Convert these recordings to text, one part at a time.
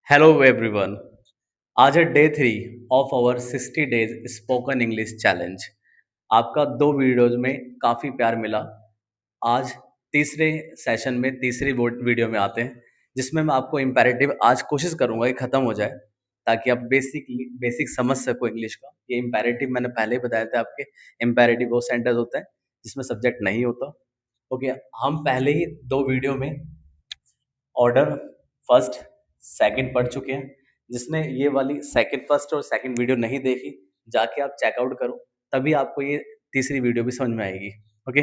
Hello everyone. आज है day 3 of our 60 days spoken English challenge. आपका 2 वीडियोज में काफ़ी प्यार मिला। आज तीसरे सेशन में तीसरी वीडियो में आते हैं, जिसमें मैं आपको इम्पेरेटिव आज कोशिश करूंगा कि ख़त्म हो जाए, ताकि आप बेसिक समझ सको इंग्लिश का। ये इम्पेरेटिव मैंने पहले ही बताया था आपके। इम्पेरेटिव वो सेंटेंस होता है जिसमें सब्जेक्ट नहीं होता। ओके, हम पहले ही 2 वीडियो में ऑर्डर फर्स्ट सेकंड पढ़ चुके हैं। जिसने ये वाली सेकंड फर्स्ट और सेकंड वीडियो नहीं देखी, जाके आप चेकआउट करो, तभी आपको ये तीसरी वीडियो भी समझ में आएगी। Okay,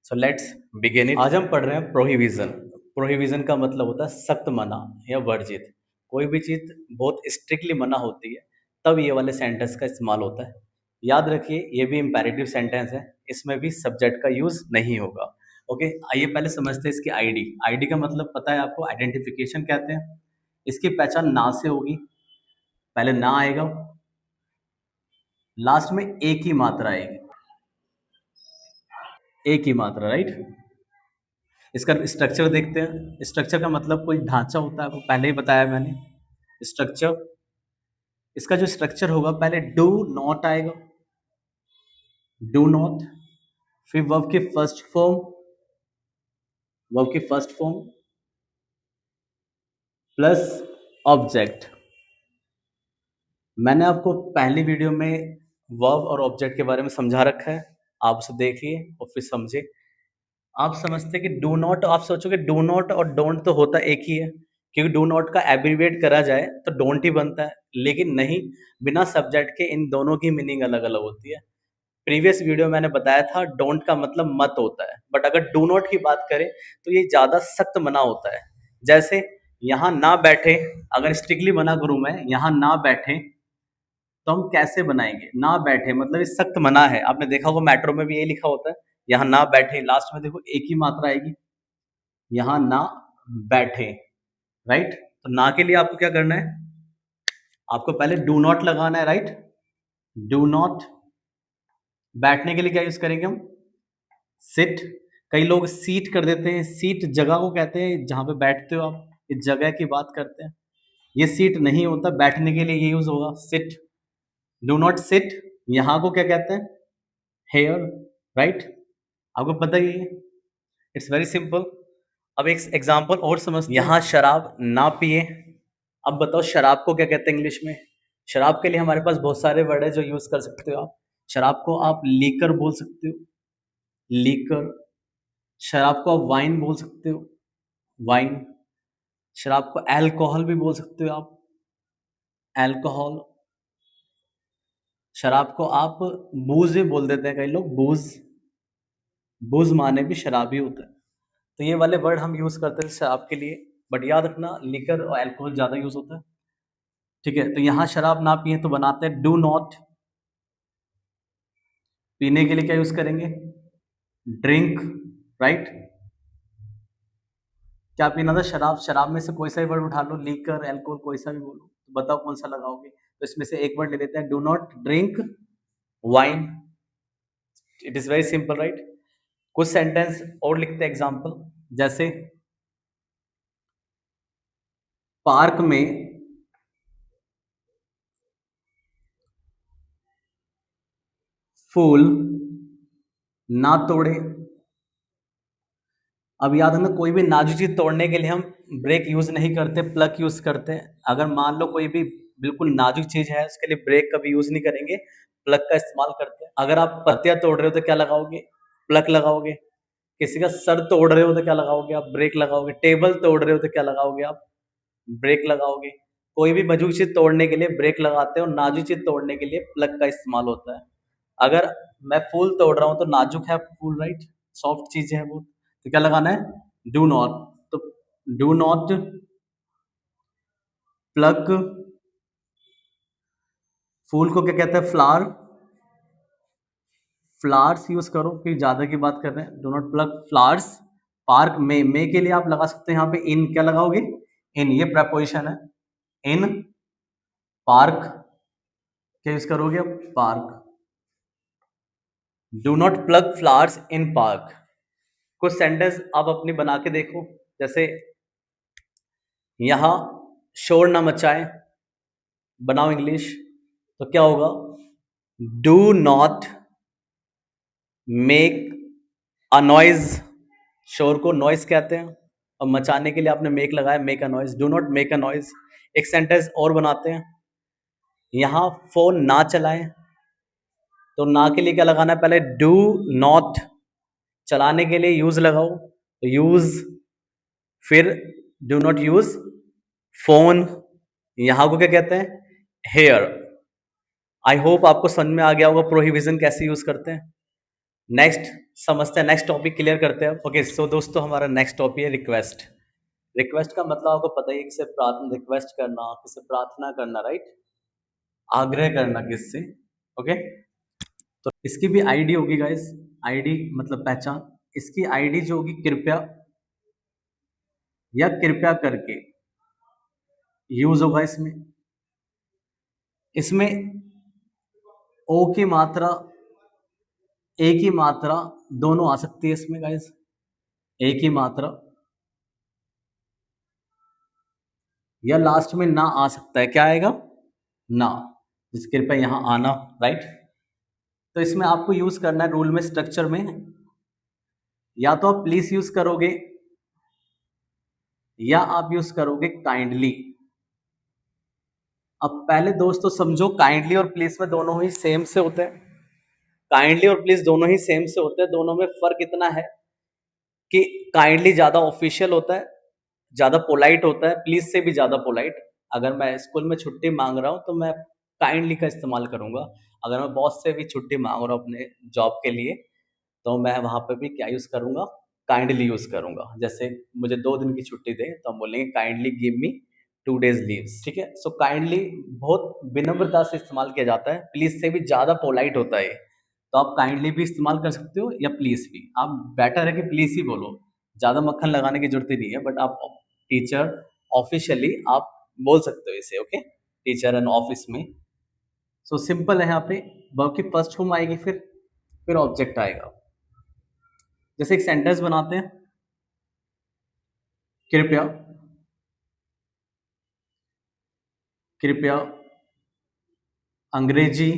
so let's begin it. आज हम पढ़ रहे हैं प्रोहिबिजन। प्रोहिबिजन का मतलब होता है सख्त मना या वर्जित। कोई भी चीज़ बहुत स्ट्रिक्टली मना होती है, तब ये वाले सेंटेंस का इस्तेमाल होता है। याद रखिए, ये भी इम्पेरेटिव सेंटेंस है, इसमें भी सब्जेक्ट का यूज नहीं होगा। ओके, आइए पहले समझते हैं इसकी आईडी। आईडी का मतलब पता है आपको, आइडेंटिफिकेशन कहते हैं। इसकी पहचान ना से होगी। पहले ना आएगा, लास्ट में एक ही मात्रा आएगी, एक ही मात्रा, राइट। इसका स्ट्रक्चर देखते हैं। स्ट्रक्चर का मतलब कोई ढांचा होता है, आपको पहले ही बताया मैंने। स्ट्रक्चर, इसका जो स्ट्रक्चर होगा, पहले डू नॉट आएगा, डू नॉट। फिर वर्ब की फर्स्ट फॉर्म, वर्ब की फर्स्ट फॉर्म प्लस ऑब्जेक्ट। मैंने आपको पहली वीडियो में वर्ब और ऑब्जेक्ट के बारे में समझा रखा है, आप उसे देखिए और फिर समझे। आप समझते कि डू नॉट, आप सोचोगे डू नॉट और डोंट तो होता एक ही है, क्योंकि डू नॉट का एब्रीविएट करा जाए तो डोंट ही बनता है। लेकिन नहीं, बिना सब्जेक्ट के इन दोनों की मीनिंग अलग अलग होती है। प्रीवियस वीडियो मैंने बताया था डोंट का मतलब मत होता है, बट अगर डू नॉट की बात करें तो ये ज्यादा सख्त मना होता है। जैसे यहाँ ना बैठे, अगर स्ट्रिक्टली मना करूं मैं यहाँ ना बैठे, तो हम कैसे बनाएंगे? ना बैठे मतलब ये सख्त मना है। आपने देखा होगा मेट्रो में भी ये लिखा होता है, यहाँ ना बैठे, लास्ट में देखो एक ही मात्रा आएगी, यहाँ ना बैठे, राइट। तो ना के लिए आपको क्या करना है, आपको पहले डू नॉट लगाना है, राइट। Do not. बैठने के लिए क्या यूज करेंगे हम? सिट। कई लोग सीट कर देते हैं, सीट जगह को कहते हैं जहां पे बैठते हो आप, इस जगह की बात करते हैं। ये सीट नहीं होता, बैठने के लिए ये यूज होगा, सिट। डू नॉट सिट, यहाँ को क्या कहते हैं? Here, right. आपको पता ही है, इट्स वेरी सिंपल। अब एक एग्जांपल और समझते हैं। यहाँ शराब ना पिए। अब बताओ शराब को क्या कहते हैं इंग्लिश में? शराब के लिए हमारे पास बहुत सारे वर्ड है जो यूज कर सकते हो आप। शराब को आप लीकर बोल सकते हो, लीकर। शराब को आप वाइन बोल सकते हो, वाइन। शराब को अल्कोहल भी बोल सकते हो आप, अल्कोहल। शराब को आप बूज भी बोल देते हैं कई लोग, बूज। बूज माने भी शराब ही होता है। तो ये वाले वर्ड हम यूज करते हैं शराब के लिए, बट याद रखना लिकर और अल्कोहल ज्यादा यूज होता है। ठीक है, तो यहाँ शराब ना पिए तो बनाते हैं डू नॉट। पीने के लिए क्या यूज करेंगे? Drink, right. क्या पीना था? शराब। शराब में से कोई सा भी वर्ड उठा लो, लीकर, अल्कोहल, कोई सा भी बोलो, तो बताओ कौन सा लगाओगे। तो इसमें से एक वर्ड ले लेते हैं, do not drink wine. It is very simple, right. कुछ सेंटेंस और लिखते हैं एग्जाम्पल, जैसे पार्क में फूल ना तोड़े। अब याद रखना, कोई भी नाजुक चीज तोड़ने के लिए हम ब्रेक यूज नहीं करते, प्लग यूज करते हैं। अगर मान लो कोई भी बिल्कुल नाजुक चीज है, उसके लिए ब्रेक कभी यूज नहीं करेंगे, प्लग का इस्तेमाल करते हैं। अगर आप पत्तियां तोड़ रहे हो तो क्या लगाओगे? प्लग लगाओगे। किसी का सर तोड़ रहे हो तो क्या लगाओगे? आप ब्रेक लगाओगे। टेबल तोड़ रहे हो तो क्या लगाओगे? आप ब्रेक लगाओगे। कोई भी मजबूत चीज तोड़ने के लिए ब्रेक लगाते हो, नाजुक चीज तोड़ने के लिए प्लग का इस्तेमाल होता है। अगर मैं फूल तोड़ रहा हूं तो नाजुक है फूल, राइट, सॉफ्ट चीज है वो, तो क्या लगाना है? Do not. तो डू नॉट प्लग। फूल को क्या कहते हैं? फ्लावर। फ्लावर्स यूज करो क्योंकि ज्यादा की बात कर रहे हैं, do not plug flowers. Park में, के लिए आप लगा सकते हैं यहाँ पे इन, क्या लगाओगे? इन, ये प्रपोजिशन है, इन पार्क। क्या यूज करोगे अब? Park. Do not plug flowers in park. कुछ सेंटेंस आप अपनी बना के देखो, जैसे यहाँ शोर ना मचाए, बनाओ इंग्लिश। तो क्या होगा, do not make a noise. शोर को नॉइज कहते हैं, और मचाने के लिए आपने मेक लगाया, make a noise, do not make a noise. एक सेंटेंस और बनाते हैं, यहां फोन ना चलाएं। तो ना के लिए क्या लगाना है, पहले डू नॉट, चलाने के लिए यूज लगाओ, तो यूज, फिर डू नॉट यूज फोन, यहां को क्या कहते हैं, हेयर। आई होप आपको समझ में आ गया होगा प्रोहिबिशन कैसे यूज करते हैं। नेक्स्ट समझते हैं, नेक्स्ट टॉपिक क्लियर करते हैं। ओके सो दोस्तों, हमारा नेक्स्ट टॉपिक है रिक्वेस्ट। रिक्वेस्ट का मतलब आपको पता ही है, किसे प्रार्थना, रिक्वेस्ट करना, किसे प्रार्थना करना, राइट, आग्रह करना किससे। ओके, तो इसकी भी आईडी होगी गाइस, आईडी मतलब पहचान। इसकी आईडी जो होगी कृपया या कृपया करके यूज होगा इसमें। इसमें ओ की मात्रा, ए की मात्रा दोनों आ सकती है इसमें गाइस। ए की मात्रा या लास्ट में ना आ सकता है, क्या आएगा, ना, जिस कृपया यहां आना, राइट। तो इसमें आपको यूज करना है रूल में, स्ट्रक्चर में, या तो आप प्लीज यूज करोगे या आप यूज करोगे काइंडली। अब पहले दोस्तों समझो, काइंडली और प्लीज में दोनों ही सेम से होते हैं। काइंडली और प्लीज दोनों ही सेम से होते हैं। दोनों में फर्क इतना है कि काइंडली ज्यादा ऑफिशियल होता है, ज्यादा पोलाइट होता है, प्लीज से भी ज्यादा पोलाइट। अगर मैं स्कूल में छुट्टी मांग रहा हूं तो मैं काइंडली का इस्तेमाल करूंगा। अगर मैं बॉस से भी छुट्टी मांग रहा हूं अपने जॉब के लिए, तो मैं वहां पर भी क्या यूज करूंगा, काइंडली यूज करूंगा। जैसे मुझे 2 दिन की छुट्टी दे, तो हम बोलेंगे kindly give me 2 days leaves, ठीक है। सो काइंडली बहुत विनम्रता से इस्तेमाल किया जाता है, प्लीज से भी ज्यादा पोलाइट होता है। तो आप काइंडली भी इस्तेमाल कर सकते हो या प्लीज भी, आप बेटर है कि प्लीज ही बोलो, ज्यादा मक्खन लगाने की जरूरत ही नहीं है। बट आप टीचर ऑफिशियली आप बोल सकते हो इसे, ओके, टीचर एंड ऑफिस में। सो सिंपल है यहाँ पे। वर्ब की फर्स्ट फॉर्म आएगी, फिर ऑब्जेक्ट आएगा। जैसे एक सेंटेंस बनाते हैं, कृपया, कृपया अंग्रेजी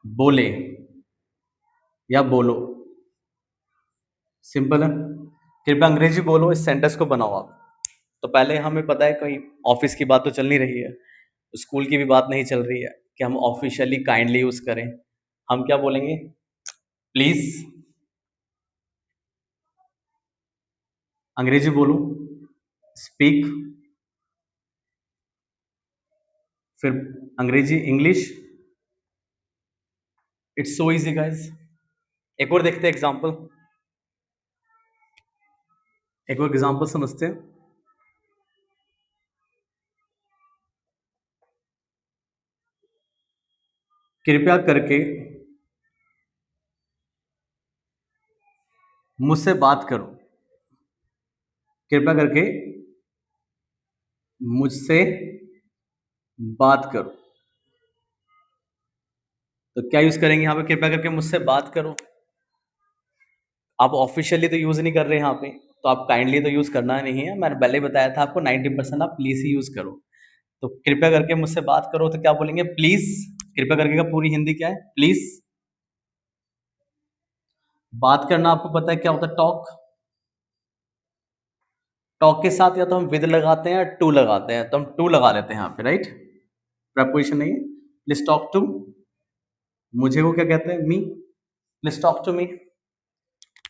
बोले या बोलो। सिंपल है, कृपया अंग्रेजी बोलो, इस सेंटेंस को बनाओ आप। तो पहले हमें पता है कहीं ऑफिस की बात तो चल नहीं रही है, स्कूल की भी बात नहीं चल रही है कि हम ऑफिशियली काइंडली यूज करें। हम क्या बोलेंगे, प्लीज अंग्रेजी बोलो, स्पीक, फिर अंग्रेजी English. It's so easy guys. एक और देखते हैं एग्जांपल, एक और एग्जांपल समझते हैं। कृपया करके मुझसे बात करो, कृपया करके मुझसे बात करो। तो क्या यूज करेंगे यहाँ पे, कृपया करके मुझसे बात करो। आप ऑफिशियली तो यूज नहीं कर रहे यहाँ पे, तो आप काइंडली तो यूज करना नहीं है। मैंने पहले बताया था आपको 90% आप प्लीज ही यूज करो। तो कृपया करके मुझसे बात करो, तो क्या बोलेंगे, प्लीज। कृपया करके का पूरी हिंदी क्या है, प्लीज। बात करना आपको पता है क्या होता है, टॉक। टॉक के साथ या तो हम विद लगाते हैं या टू लगाते हैं, तो हम टू लगा लेते हैं यहाँ पे, राइट, प्रपोजिशन नहीं है। प्लीज टॉक टू, मुझे वो क्या कहते हैं, me, please talk to me.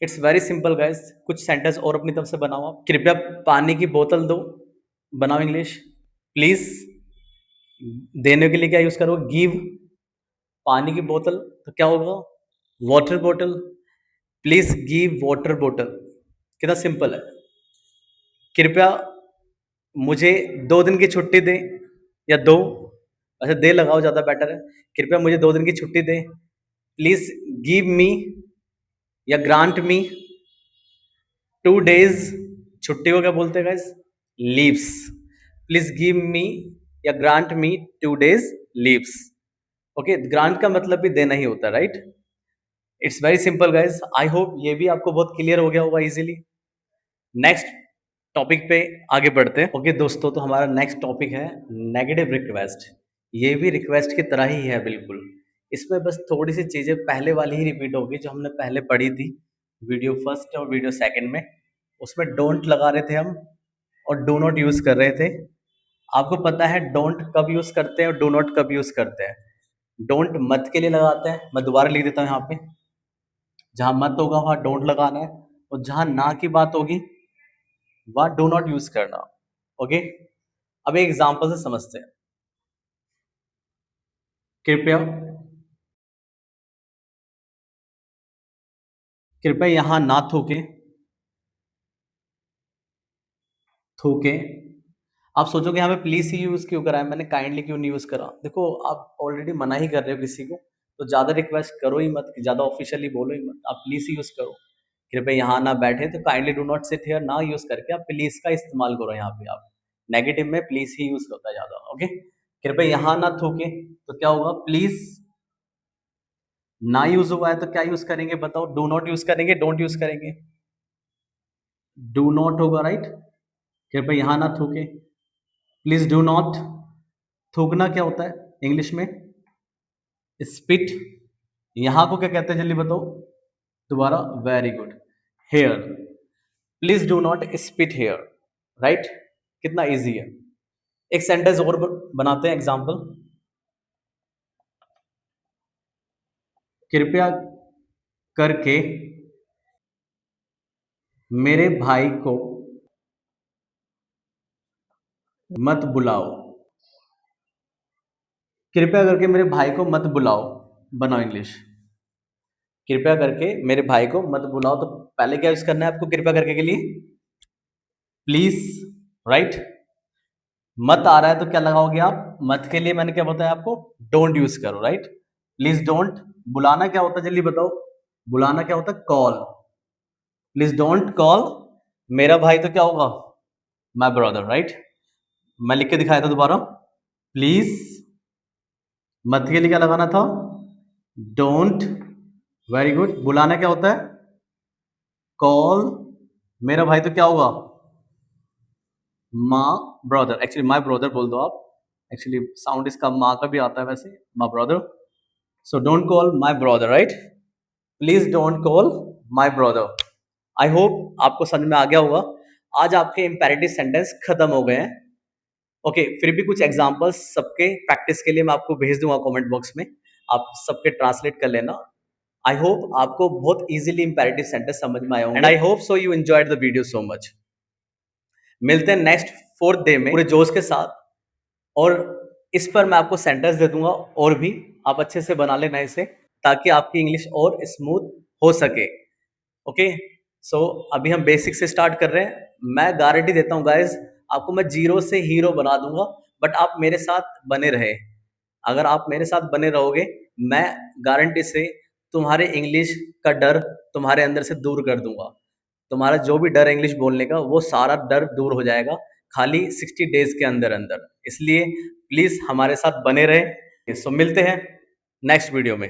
It's very simple guys. कुछ सेंटेंस और अपनी तरफ से बनाओ आप। कृपया पानी की बोतल दो, बनाओ इंग्लिश। प्लीज देने के लिए क्या यूज करो, गिव। पानी की बोतल तो क्या होगा, वाटर बोतल, प्लीज गिव वाटर बोतल। कितना सिंपल है। कृपया मुझे 2 दिन की छुट्टी दें, या दो, अच्छा दे लगाओ ज्यादा बेटर है। कृपया मुझे 2 दिन की छुट्टी दें, प्लीज गिव मी या ग्रांट मी 2 days। छुट्टी को क्या बोलते हैं guys, leaves. Please give me या grant me 2 days leaves. Okay, grant का मतलब भी देना ही होता है, right. It's very simple guys. I hope ये भी आपको बहुत क्लियर हो गया होगा इजीली। नेक्स्ट टॉपिक पे आगे बढ़ते हैं। ओके दोस्तों, तो हमारा नेक्स्ट टॉपिक है नेगेटिव रिक्वेस्ट। ये भी रिक्वेस्ट की तरह ही है बिल्कुल। इसमें बस थोड़ी सी चीज़ें पहले वाली ही रिपीट होगी जो हमने पहले पढ़ी थी वीडियो फर्स्ट और वीडियो सेकंड में। उसमें डोंट लगा रहे थे हम और डू नॉट यूज़ कर रहे थे। आपको पता है डोंट कब यूज़ करते हैं और डू नॉट कब यूज़ करते हैं। डोंट मत के लिए लगाते हैं, मैं दोबारा लिख देता हूँ यहाँ पे। जहाँ मत होगा वहाँ डोंट लगाना है, और जहाँ ना की बात होगी वहाँ डू नॉट यूज़ करना। ओके, अब एक एग्जांपल से समझते हैं। कृपया कृपया यहाँ ना थूके। थूके, आप सोचोगे यहाँ पे प्लीज ही यूज क्यों करा है, मैंने काइंडली क्यों नहीं यूज करा। देखो आप ऑलरेडी मना ही कर रहे हो किसी को, तो ज्यादा रिक्वेस्ट करो ही मत, ज्यादा ऑफिशियली बोलो ही मत, आप प्लीज ही यूज करो। कृपया यहाँ ना बैठे तो kindly do not sit here ना यूज करके आप प्लीज का इस्तेमाल करो। यहाँ पे आप नेगेटिव में प्लीज ही यूज होता है ज्यादा। ओके, कृपया यहाँ ना थूके, तो क्या होगा, प्लीज ना यूज हुआ है तो क्या यूज करेंगे बताओ, डू नॉट यूज करेंगे, डोंट यूज करेंगे, डू नॉट होगा राइट। कृपया यहाँ ना थूके, प्लीज डू नॉट। थूकना क्या होता है इंग्लिश में, स्पिट। यहां को क्या कहते हैं जल्दी बताओ दोबारा, very good, here. Please do not spit here, right. कितना इजी है। एक सेंटेंस और बनाते हैं एग्जांपल। कृपया करके मेरे भाई को मत बुलाओ। कृपया करके मेरे भाई को मत बुलाओ, बनाओ इंग्लिश। कृपया करके मेरे भाई को मत बुलाओ, तो पहले क्या यूज करना है आपको कृपया करके के लिए, प्लीज, राइट। मत आ रहा है तो क्या लगाओगे आप, मत के लिए मैंने क्या बताया आपको, डोंट यूज करो, राइट। Please don't. बुलाना क्या होता है जल्दी बताओ, बुलाना क्या होता है, कॉल। प्लीज डोंट कॉल मेरा भाई, तो क्या होगा, माई ब्रदर, राइट। मैं लिख के दिखाया था दोबारा, प्लीज, मत के लिए क्या लगाना था, डोंट, वेरी गुड। बुलाना क्या होता है, कॉल मेरा भाई, तो क्या होगा, माँ ब्रदर। एक्चुअली माई ब्रदर बोल दो आप, एक्चुअली साउंड इसका माँ का भी आता है वैसे, my brother. So don't call my brother, right. Please don't call my brother. I hope आपको समझ में आ गया होगा। आज आपके इंपेरेटिव सेंटेंस खत्म हो गए हैं। ओके, फिर भी कुछ एग्जांपल्स सबके प्रैक्टिस के लिए मैं आपको भेज दूंगा कमेंट बॉक्स में, आप सबके ट्रांसलेट कर लेना। आई होप आपको बहुत इजीली इंपेरेटिव सेंटेंस समझ में आए होंगे, and I hope so you enjoyed the video so much. मिलते हैं नेक्स्ट 4th डे में पूरे जोश के साथ, और इस पर मैं आपको सेंटेंस दे दूंगा और भी, आप अच्छे से बना लेना इसे, ताकि आपकी इंग्लिश और स्मूथ हो सके। ओके, सो अभी हम बेसिक से स्टार्ट कर रहे हैं। मैं गारंटी देता हूँ गाइज, आपको मैं जीरो से हीरो बना दूंगा, बट आप मेरे साथ बने रहे। अगर आप मेरे साथ बने रहोगे, मैं गारंटी से तुम्हारे इंग्लिश का डर तुम्हारे अंदर से दूर कर दूंगा। तुम्हारा जो भी डर है इंग्लिश बोलने का, वो सारा डर दूर हो जाएगा खाली 60 डेज के अंदर अंदर। इसलिए प्लीज हमारे साथ बने रहे। सो मिलते हैं नेक्स्ट वीडियो में।